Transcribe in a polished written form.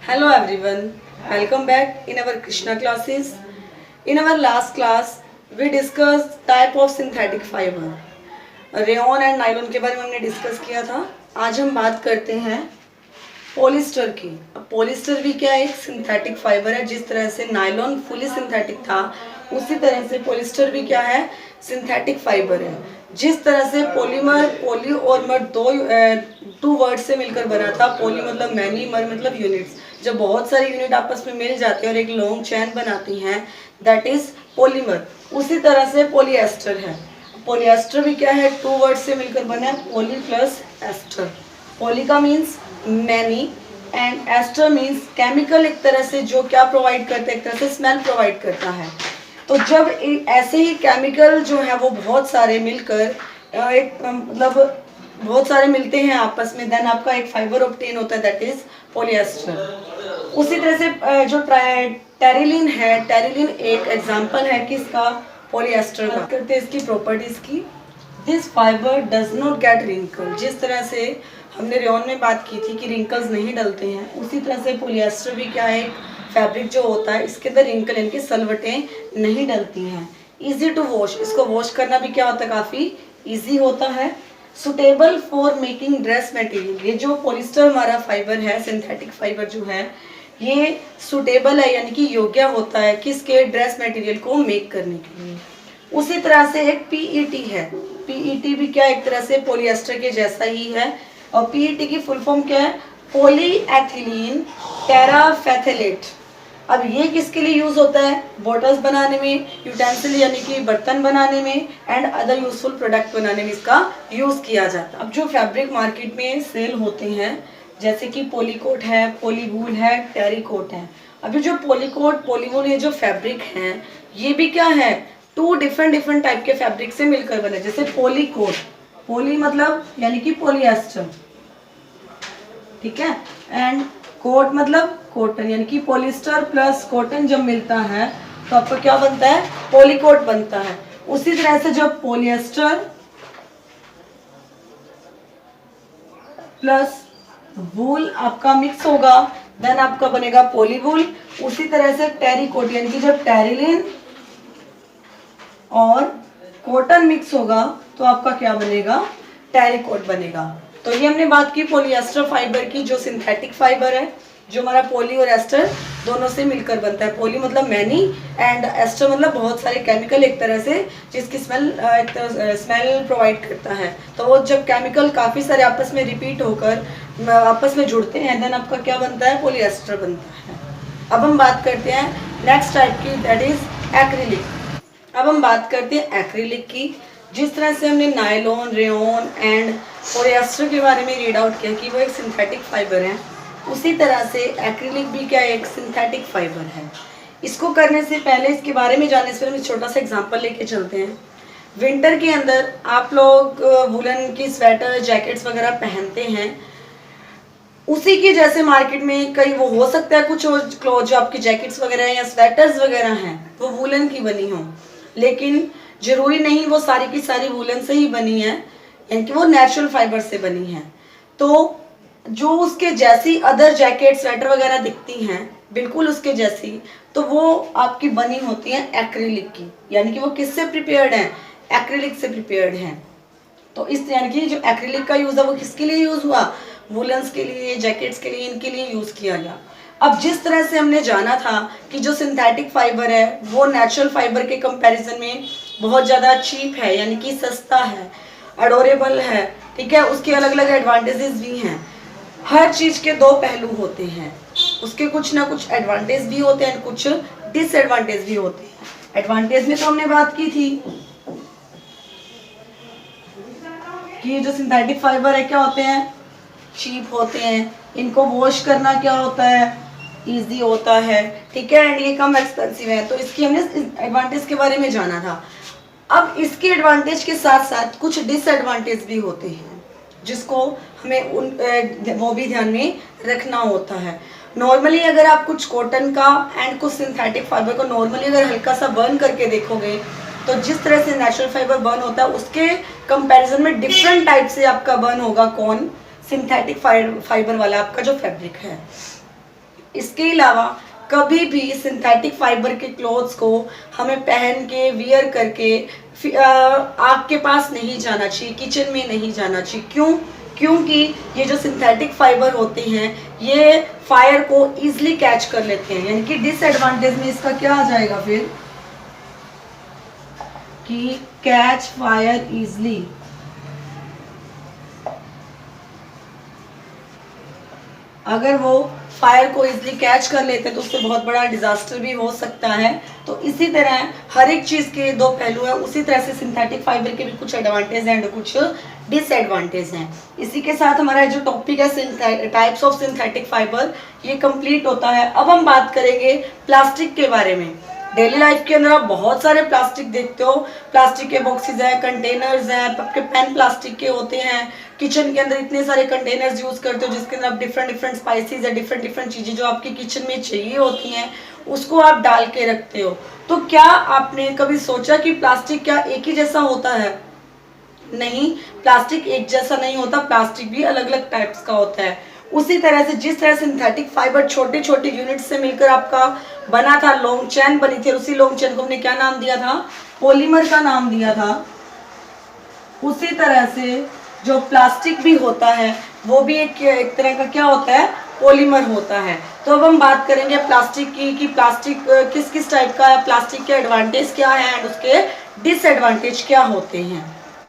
Hello everyone, welcome back in our Krishna classes. In our last class, we discussed type of synthetic fiber. Rayon and nylon के बारे में हमने discuss किया था. आज हम बात करते हैं पॉलिस्टर की. अब पॉलिस्टर भी क्या एक सिंथेटिक फाइबर है. जिस तरह से नायलॉन फुली सिंथेटिक था, उसी तरह से पॉलिस्टर भी क्या है, सिंथेटिक फाइबर है. जिस तरह से पॉलीमर, पॉली और मर टू वर्ड से मिलकर बना था. पॉली मतलब मैनी, मर मतलब यूनिट्स. जब बहुत सारे यूनिट आपस में मिल जाते हैं और एक लॉन्ग चैन बनाती हैं, दैट इज पॉलीमर. उसी तरह से पॉलीएस्टर है. पॉलीएस्टर भी क्या है, टू वर्ड से मिलकर बना है, पॉली प्लस एस्टर. पॉली का means many and ester means chemical, एक तरह से जो क्या प्रोवाइड करता है, एक तरह से स्मेल प्रोवाइड करता है. तो जब ऐसे ही केमिकल जो है वो बहुत सारे मिलकर एक मतलब बहुत सारे मिलते हैं आपस में, देन आपका एक फाइबर ऑब्टेन होता है, दैट इज पॉलीएस्टर. उसी तरह से जो टेरिलिन है, टेरिलिन एक एग्जांपल है किसका, पॉलीएस्टर का. करते हैं इसकी प्रॉपर्टीज की. This fibre does not get wrinkle. जिस तरह से हमने रेयन में बात की थी कि रिंकल्स नहीं डलते हैं, उसी तरह से पॉलीएस्टर भी क्या है, फैब्रिक जो होता है इसके अंदर रिंकल यानी कि सलवटें नहीं डलती हैं. इजी टू वॉश, इसको वॉश करना भी क्या होता है, काफ़ी इजी होता है. Suitable for making dress material. ये जो पॉलिस्टर हमारा फाइबर है, सिंथेटिक फाइबर जो है, ये सुटेबल है यानी कि योग्य होता है किसके, ड्रेस मटेरियल को मेक करने के लिए. उसी तरह से एक पीईटी है. पीईटी भी क्या एक तरह से पॉलिएस्टर के जैसा ही है. और पीईटी की फुल फॉर्म क्या है, पॉलीएथिलीन टेराफेथलेट. अब ये किसके लिए यूज होता है, बॉटल्स बनाने में, यूटेंसिल यानी कि बर्तन बनाने में, एंड अदर यूजफुल प्रोडक्ट बनाने में इसका यूज किया जाता है. अब जो फैब्रिक मार्केट में सेल होते हैं, जैसे कि पॉलीकोट है, पॉलीवूल है, टेरिकोट है. अभी जो पॉलीकोट, पॉलीवूल, ये जो फैब्रिक हैं, ये भी क्या है, टू डिफरेंट टाइप के फैब्रिक से मिलकर बने. जैसे पॉलीकोट, पॉली मतलब यानी कि पॉलीएस्टर, ठीक है, एंड कोट मतलब कॉटन यानी कि पॉलिस्टर प्लस कॉटन जब मिलता है तो आपका क्या बनता है, पॉलीकोट बनता है. उसी तरह से जब पॉलिएस्टर प्लस वूल आपका मिक्स होगा, देन आपका बनेगा पॉलीवूल. उसी तरह से टेरिकोट यानी कि जब टेरिलिन और कॉटन मिक्स होगा तो आपका क्या बनेगा, टेरिकोट बनेगा. तो ये हमने बात की पॉलीएस्टर फाइबर की, जो सिंथेटिक फाइबर है, जो हमारा पॉली और एस्टर दोनों से मिलकर बनता है. पॉली मतलब मैनी एंड एस्टर मतलब बहुत सारे केमिकल, एक तरह से जिसकी स्मेल प्रोवाइड करता है. तो वो जब केमिकल काफ़ी सारे आपस में रिपीट होकर आपस में जुड़ते हैं, देन आपका क्या बनता है, पॉलीएस्टर बनता है. अब हम बात करते हैं नेक्स्ट टाइप की, दैट इज एक्रिलिक. अब हम बात करते हैं एक्रिलिक की. जिस तरह से हमने नायलॉन, रेयन एंड पॉलीएस्टर के बारे में रीड आउट किया कि वो एक सिंथेटिक फाइबर है, उसी तरह से एक्रिलिक भी क्या एक सिंथेटिक फाइबर है. इसको करने से पहले, इसके बारे में जानने से पहले हम छोटा सा एग्जांपल लेके चलते हैं. विंटर के अंदर आप लोग वुलन की स्वेटर, जैकेट्स वगैरह पहनते हैं. उसी के जैसे मार्केट में कई वो हो सकता है कुछ क्लोथ जो आपकी जैकेट्स वगैरह या स्वेटर्स वगैरह हैं वो वुलन की बनी हो, लेकिन जरूरी नहीं वो सारी की सारी वुलन से ही बनी है, यानी कि वो नेचुरल फाइबर से बनी है. तो जो उसके जैसी अदर जैकेट, स्वेटर वगैरह दिखती हैं बिल्कुल उसके जैसी, तो वो आपकी बनी होती है एक्रिलिक की. यानी कि वो किससे प्रिपेयर्ड है, एक्रिलिक से प्रिपेयर्ड है. तो इस यानी कि जो एक्रिलिक का यूज है वो किसके लिए यूज हुआ, वुलन्स के लिए, जैकेट्स के लिए, इनके लिए यूज किया गया. अब जिस तरह से हमने जाना था कि जो सिंथेटिक फाइबर है वो नेचुरल फाइबर के कंपैरिजन में बहुत ज़्यादा चीप है, यानी कि सस्ता है, अडोरेबल है, ठीक है, उसके अलग अलग एडवांटेजेस भी हैं. हर चीज़ के दो पहलू होते हैं, उसके कुछ ना कुछ एडवांटेज भी होते हैं, कुछ डिसएडवांटेज भी होते हैं. एडवांटेज में तो हमने बात की थी कि जो सिंथेटिक फाइबर है क्या होते हैं, चीप होते हैं, इनको वॉश करना क्या होता है, इजी होता है, ठीक है, एंड ये कम एक्सपेंसिव है. तो इसकी हमने एडवांटेज के बारे में जाना था. अब इसके एडवांटेज के साथ साथ कुछ डिसएडवांटेज भी होते हैं जिसको हमें वो भी ध्यान में रखना होता है. नॉर्मली अगर आप कुछ कॉटन का एंड कुछ सिंथेटिक फाइबर को नॉर्मली अगर हल्का सा बर्न करके देखोगे, तो जिस तरह से नेचुरल फाइबर बर्न होता है उसके कंपैरिजन में डिफरेंट टाइप से आपका बर्न होगा. कौन, सिंथेटिक फाइबर वाला आपका जो फैब्रिक है. इसके अलावा कभी भी सिंथेटिक फाइबर के क्लोथ्स को हमें पहन के वियर करके आग के पास नहीं जाना चाहिए, किचन में नहीं जाना चाहिए। क्यों? क्योंकि ये जो सिंथेटिक फाइबर होते हैं ये फायर को इजीली कैच कर लेते हैं, यानी कि डिसएडवांटेज में इसका क्या आ जाएगा फिर कि कैच फायर इजीली। अगर वो फायर को इजीली कैच कर लेते हैं तो उससे बहुत बड़ा डिजास्टर भी हो सकता है। तो इसी तरह हर एक चीज के दो पहलू हैं, उसी तरह से सिंथेटिक फाइबर के भी कुछ एडवांटेज हैं और कुछ डिसएडवांटेज हैं। इसी के साथ हमारा जो टॉपिक है टाइप्स ऑफ सिंथेटिक फाइबर ये कंप्लीट होता है। अब हम बात करेंगे प्लास्टिक के बारे में। डेली लाइफ के अंदर आप बहुत सारे प्लास्टिक देखते हो, प्लास्टिक के बॉक्सेस हैं, कंटेनर्स हैं, आपके पेन प्लास्टिक के होते हैं, किचन के अंदर इतने सारे कंटेनर्स यूज करते हो जिसके अंदर आप डिफरेंट डिफरेंट स्पाइसेस या डिफरेंट चीजें जो आपके किचन में चाहिए होती हैं उसको आप डाल के रखते हो। तो क्या आपने कभी सोचा कि प्लास्टिक क्या एक ही जैसा होता है? नहीं, प्लास्टिक एक जैसा नहीं होता, प्लास्टिक भी अलग अलग टाइप्स का होता है। उसी तरह से जिस तरह सिंथेटिक फाइबर छोटे छोटे यूनिट से मिलकर आपका बना था, लॉन्ग चेन बनी थी, उसी लॉन्ग चेन को हमने क्या नाम दिया था? पॉलीमर का नाम दिया था। उसी तरह से जो प्लास्टिक भी होता है वो भी एक तरह का क्या होता है? पॉलीमर होता है। तो अब हम बात करेंगे प्लास्टिक की कि प्लास्टिक किस किस टाइप का है, प्लास्टिक के एडवांटेज क्या है एंड उसके डिसएडवांटेज क्या होते हैं।